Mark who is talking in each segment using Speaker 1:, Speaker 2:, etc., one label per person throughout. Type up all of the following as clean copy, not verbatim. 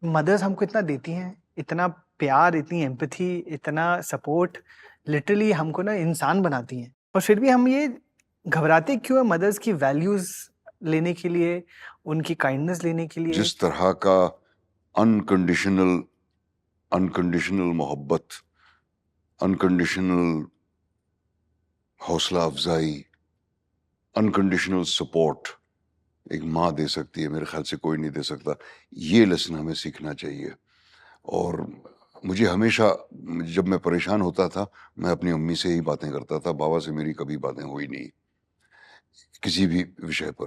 Speaker 1: Mother's हमको इतना देती हैं, इतना प्यार, इतनी एम्पैथी, इतना सपोर्ट, लिटरली हमको ना इंसान बनाती हैं। और फिर भी हम ये घबराते क्यों हैं मदर्स की वैल्यूज़ लेने के लिए, उनकी काइंडनेस लेने के लिए?
Speaker 2: जिस तरह का अनकंडीशनल अनकंडीशनल मोहब्बत, अनकंडीशनल हौसला अफजाई, अनकंडीशनल सपोर्ट एक माँ दे सकती है, मेरे ख्याल से कोई नहीं दे सकता। ये लेसन हमें सीखना चाहिए। और मुझे हमेशा, जब मैं परेशान होता था, मैं अपनी अम्मी से ही बातें करता था। बाबा से मेरी कभी बातें हुई नहीं किसी भी विषय पर।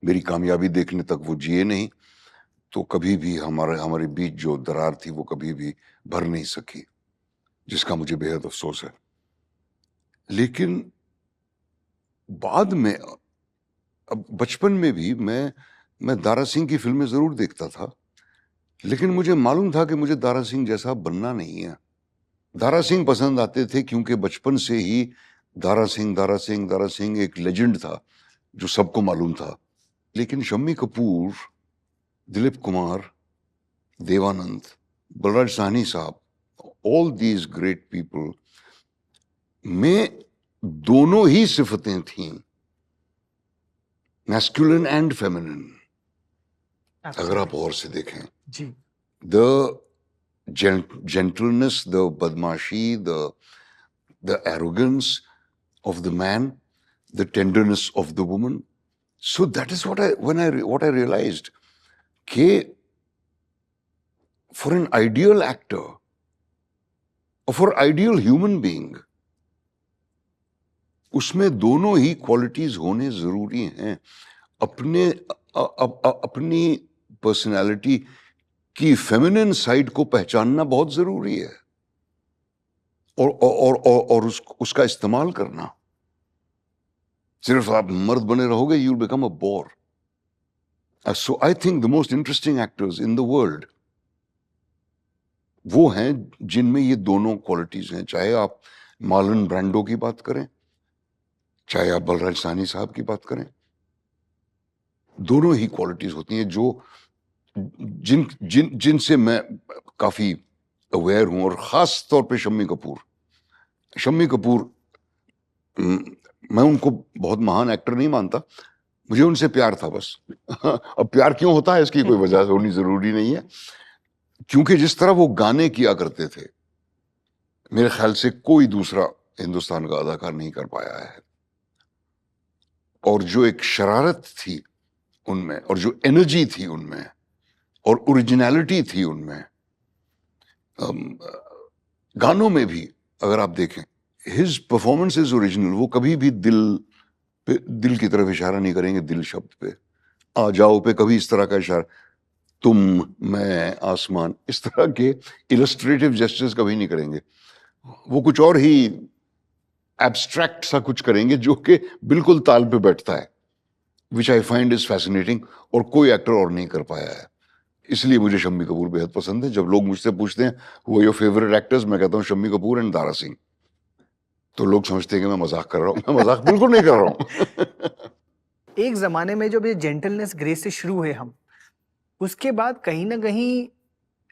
Speaker 2: मेरी कामयाबी देखने तक वो जिए नहीं, तो कभी भी हमारे बीच जो दरार थी वो कभी भी भर नहीं सकी, जिसका मुझे बेहद अफसोस है। लेकिन बाद में, अब बचपन में भी मैं दारा सिंह की फिल्में जरूर देखता था, लेकिन मुझे मालूम था कि मुझे दारा सिंह जैसा बनना नहीं है। दारा सिंह पसंद आते थे क्योंकि बचपन से ही दारा सिंह एक लेजेंड था जो सबको मालूम था। लेकिन शम्मी कपूर, दिलीप कुमार, देवानंद, बलराज साहनी साहब, ऑल दीज ग्रेट पीपल में दोनों ही सिफतें थीं, मैस्कुलिन एंड फेमिनिन। अगर आप और से देखें,
Speaker 1: जी,
Speaker 2: the gentleness, the badmashi, the arrogance of the man, the tenderness of the woman. So that is what I realized, कि for an ideal actor or for ideal human being, उसमें दोनों ही qualities होने जरूरी हैं। अपनी पर्सनालिटी की feminine side को पहचानना बहुत जरूरी है, और उसका इस्तेमाल करना। सिर्फ आप मर्द बने रहोगे, you will become a bore. So I think the most interesting actors in the world वो हैं जिनमें ये दोनों क्वालिटीज हैं। चाहे आप मार्लन ब्रांडो की बात करें, चाहे आप बलराज साहनी साहब की बात करें, दोनों ही क्वालिटीज होती हैं जो जिनसे मैं काफी अवेयर हूं। और खास तौर पे शम्मी कपूर, मैं उनको बहुत महान एक्टर नहीं मानता, मुझे उनसे प्यार था बस। अब प्यार क्यों होता है इसकी कोई वजह होनी जरूरी नहीं है, क्योंकि जिस तरह वो गाने किया करते थे, मेरे ख्याल से कोई दूसरा हिंदुस्तान का अदाकार नहीं कर पाया है। और जो एक शरारत थी उनमें, और जो एनर्जी थी उनमें, और ओरिजिनलिटी थी उनमें, गानों में भी अगर आप देखें, हिज परफॉर्मेंस इज ओरिजिनल। वो कभी भी दिल की तरफ इशारा नहीं करेंगे, दिल शब्द पे, आ जाओ पे कभी इस तरह का इशारा, तुम, मैं, आसमान, इस तरह के इलस्ट्रेटिव जेस्चर्स कभी नहीं करेंगे। वो कुछ और ही एब्स्ट्रैक्ट सा कुछ करेंगे जो कि बिल्कुल ताल पे बैठता है, विच आई फाइंड इज फैसिनेटिंग, और कोई एक्टर और नहीं कर पाया है। इसलिए मुझे शम्मी कपूर बेहद पसंद है। जब लोग मुझसे पूछते हैं वो योर फेवरेट एक्टर्स, मैं कहता हूँ शम्मी कपूर एंड दारा सिंह। तो लोग समझते हैं कि मैं मजाक कर रहा हूँ। मैं मजाक बिल्कुल नहीं कर रहा हूँ।
Speaker 1: एक ज़माने में जब ये जेंटलनेस, ग्रेस से शुरू हुए हम, उसके बाद कहीं न कहीं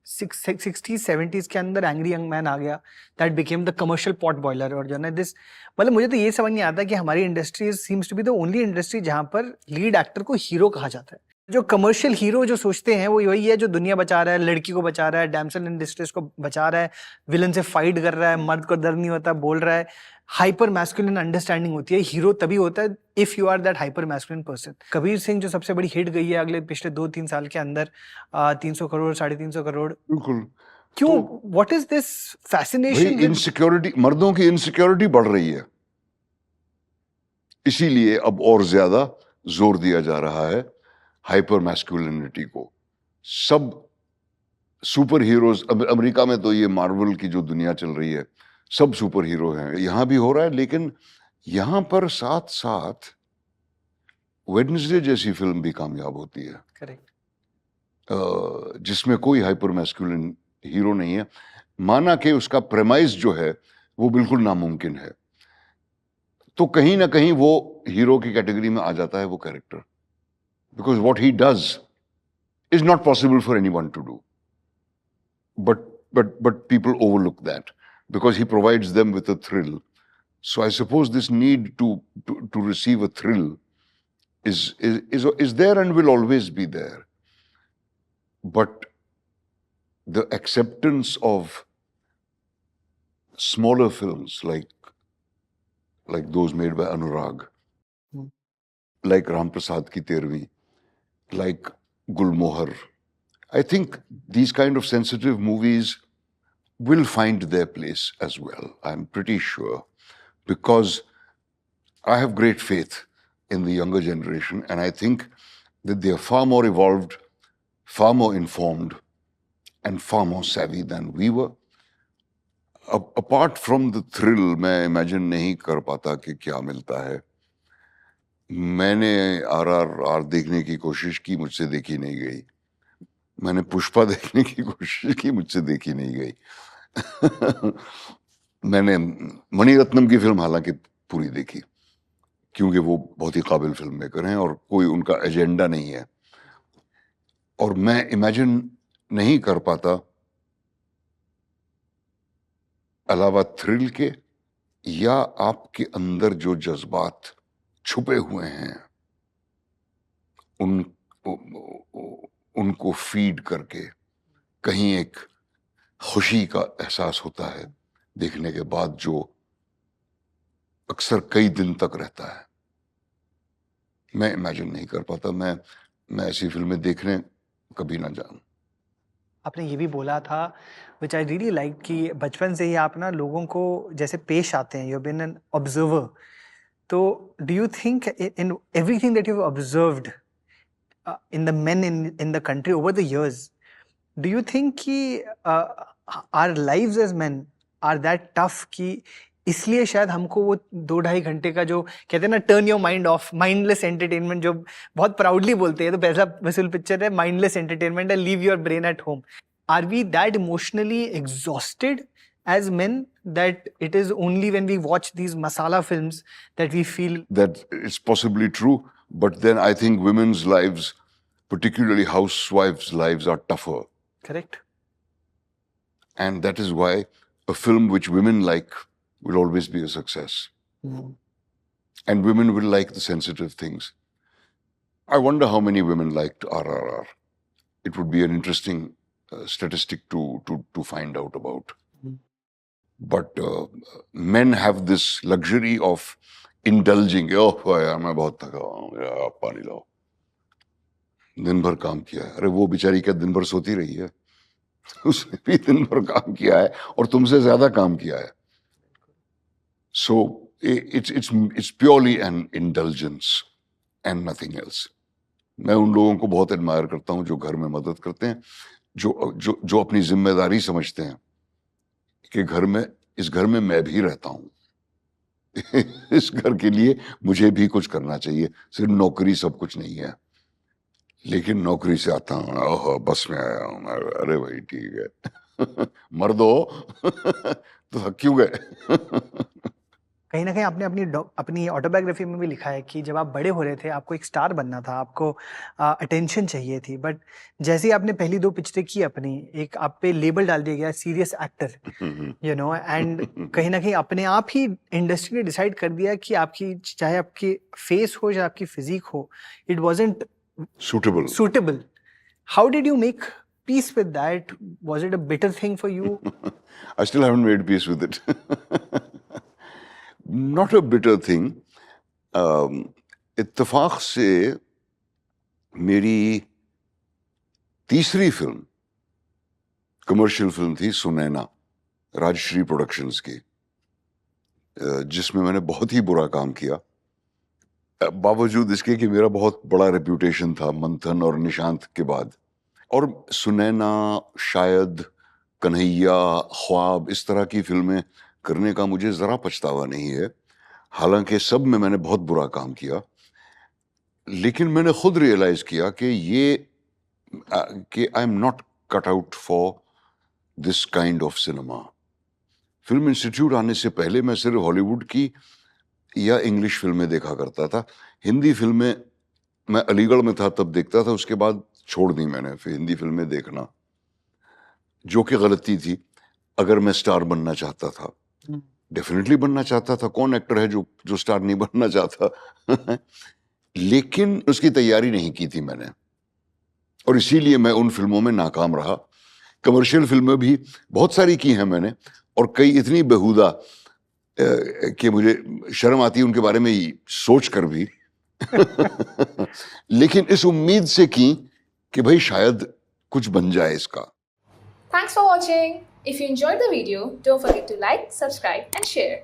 Speaker 1: 60s 70s के अंदर एंग्री यंग मैन आ गया, that became the commercial pot boiler. और जो है ना दिस, मतलब मुझे तो ये समझ नहीं आता कि हमारी industry seems to be the only industry जहां पर लीड एक्टर को हीरो कहा जाता है। जो कमर्शियल हीरो जो सोचते हैं वो वही है जो दुनिया बचा रहा है, लड़की को बचा रहा है, डैम्सल इन डिस्ट्रेस को बचा रहा है, विलन से फाइट कर रहा है, मर्द को दर्द नहीं होता, बोल रहा है। हाइपर मैस्कुलिन अंडरस्टैंडिंग होती है, हीरो तभी होता है if you are that hyper masculine person. Kabir Singh जो सबसे बड़ी हिट गई है अगले पिछले 2-3 साल के अंदर, 300 करोड़, 350 करोड़,
Speaker 2: बिल्कुल।
Speaker 1: क्यों?
Speaker 2: तो
Speaker 1: व्हाट इज दिस
Speaker 2: भाई,
Speaker 1: फैसिनेशन विद?
Speaker 2: इनसिक्योरिटी, मर्दों की इनसिक्योरिटी बढ़ रही है, इसीलिए अब और ज्यादा जोर दिया जा रहा है हाइपर मैस्कुलिनिटी को। सब सुपर हीरोज, अमेरिका में तो ये मार्वल की जो दुनिया चल रही है, सब सुपर हीरो हैं, यहां भी हो रहा है। लेकिन यहां पर साथ साथ वेडनेसडे जैसी फिल्म भी कामयाब होती है,
Speaker 1: करेक्ट।
Speaker 2: जिसमें कोई हाइपर मैस्कुलिन हीरो नहीं है। माना कि उसका प्रेमाइज जो है वो बिल्कुल नामुमकिन है, तो कहीं ना कहीं वो हीरो की कैटेगरी में आ जाता है वो character, because what he does is not possible for anyone to do. But people overlook that because he provides them with a thrill. So I suppose this need to receive a thrill is there and will always be there. But the acceptance of smaller films like those made by Anurag, like Ram Prasad Ki Tervi, like Gulmohar, I think these kind of sensitive movies will find their place as well. I'm pretty sure, because I have great faith in the younger generation, and I think that they are far more evolved, far more informed, and far more savvy than we were. Apart from the thrill, मैं imagine नहीं कर पाता कि क्या मिलता है. मैंने RRR देखने की कोशिश की, मुझसे देखी नहीं गई. मैंने पुष्पा देखने की कोशिश की, मुझसे देखी नहीं गई. मैंने मणिरत्नम की फिल्म हालांकि पूरी देखी, क्योंकि वो बहुत ही काबिल फिल्म मेकर हैं और कोई उनका एजेंडा नहीं है. और मैं इमेजिन नहीं कर पाता अलावा थ्रिल के या आपके अंदर जो जज्बात छुपे हुए हैं उनको फीड करके कहीं एक खुशी का एहसास होता है देखने के बाद, जो अक्सर कई दिन तक रहता है. मैं इमेजिन नहीं कर पाता. मैं ऐसी फिल्में देखने कभी ना जाऊं.
Speaker 1: आपने ये भी बोला था, विच आई रियली लाइक, कि बचपन से ही आप ना लोगों को जैसे पेश आते हैं, you have been an observer. तो do you think in everything that you have observed in the men in the country over the years, do you think कि our lives as men are that tough कि इसलिए शायद हमको वो 2-2.5 घंटे का जो कहते हैं ना turn your mind of, mindless entertainment, जो बहुत प्राउडली बोलते हैं, तो पहला वसूल पिक्चर है mindless entertainment and leave your brain at home. Are we that emotionally exhausted as men that it is only when we watch these masala films that we feel
Speaker 2: that it's possibly true? But then I think women's lives, particularly housewives' lives, are tougher.
Speaker 1: Correct.
Speaker 2: And that is why a film which women like will always be a success. And women will like the sensitive things. I wonder how many women liked RRR. It would be an interesting statistic to find out about. But men have this luxury of indulging. Oh यार मैं बहुत थका हूँ, आप पानी लाओ. दिन भर काम किया है. अरे वो बेचारी क्या दिन भर सोती रही है? उसने भी दिन भर काम किया है और तुमसे ज्यादा काम किया है. So it's purely an indulgence and nothing else. मैं उन लोगों को बहुत एडमायर करता हूँ जो घर में मदद करते हैं, जो अपनी जिम्मेदारी समझते हैं कि इस घर में मैं भी रहता हूं. इस घर के लिए मुझे भी कुछ करना चाहिए. सिर्फ नौकरी सब कुछ नहीं है. लेकिन नौकरी से आता हूं, ओह बस में आया हूं, अरे भाई ठीक है. मर दो. तो थक क्यों गए?
Speaker 1: कहीं ना कहीं आपने अपनी ऑटोबायोग्राफी में भी लिखा है कि जब आप बड़े हो रहे थे, आपको एक स्टार बनना था, आपको अटेंशन चाहिए थी, बट जैसे ही आपने पहली 2 पिक्चरें की अपनी, एक आप पे लेबल डाल दिया गया serious actor, you know, and कहीं ना कहीं अपने आप ही इंडस्ट्री ने डिसाइड कर दिया कि आपकी, चाहे आपकी फेस हो या आपकी फिजिक हो, it wasn't suitable. How did you make peace with that? Was it a bitter thing for you?
Speaker 2: I still haven't made peace with it. Not a bitter thing. इत्तेफाक से मेरी तीसरी फिल्म कमर्शियल फिल्म थी Sunaina, Rajshree productions की, जिसमें मैंने बहुत ही बुरा काम किया, बावजूद इसके कि मेरा बहुत बड़ा रेप्यूटेशन था मंथन और निशांत के बाद. और सुनैना, शायद, कन्हैया, ख्वाब, इस तरह की फिल्में करने का मुझे जरा पछतावा नहीं है. हालांकि सब में मैंने बहुत बुरा काम किया, लेकिन मैंने खुद रियलाइज किया कि I am not cut out for this kind of cinema. Film institute आने से पहले मैं सिर्फ हॉलीवुड की या इंग्लिश फिल्में देखा करता था. हिंदी फिल्में मैं अलीगढ़ में था तब देखता था. उसके बाद छोड़ दी मैंने फिर हिंदी फिल्में देखना, जो कि गलती थी। अगर मैं स्टार बनना चाहता था, डेफिनेटली बनना चाहता था, कौन एक्टर है जो स्टार नहीं बनना चाहता लेकिन उसकी तैयारी नहीं की थी मैंने, और इसीलिए मैं उन फिल्मों में नाकाम रहा। कमर्शियल फिल्में भी बहुत सारी की हैं मैंने, और कई इतनी बेहुदा कि मुझे शर्म आती है उनके बारे में ही सोच कर भी लेकिन इस उम्मीद से की कि भाई शायद कुछ बन जाए इसका।
Speaker 3: Thanks for watching. If you enjoyed the video, don't forget to like, subscribe and share.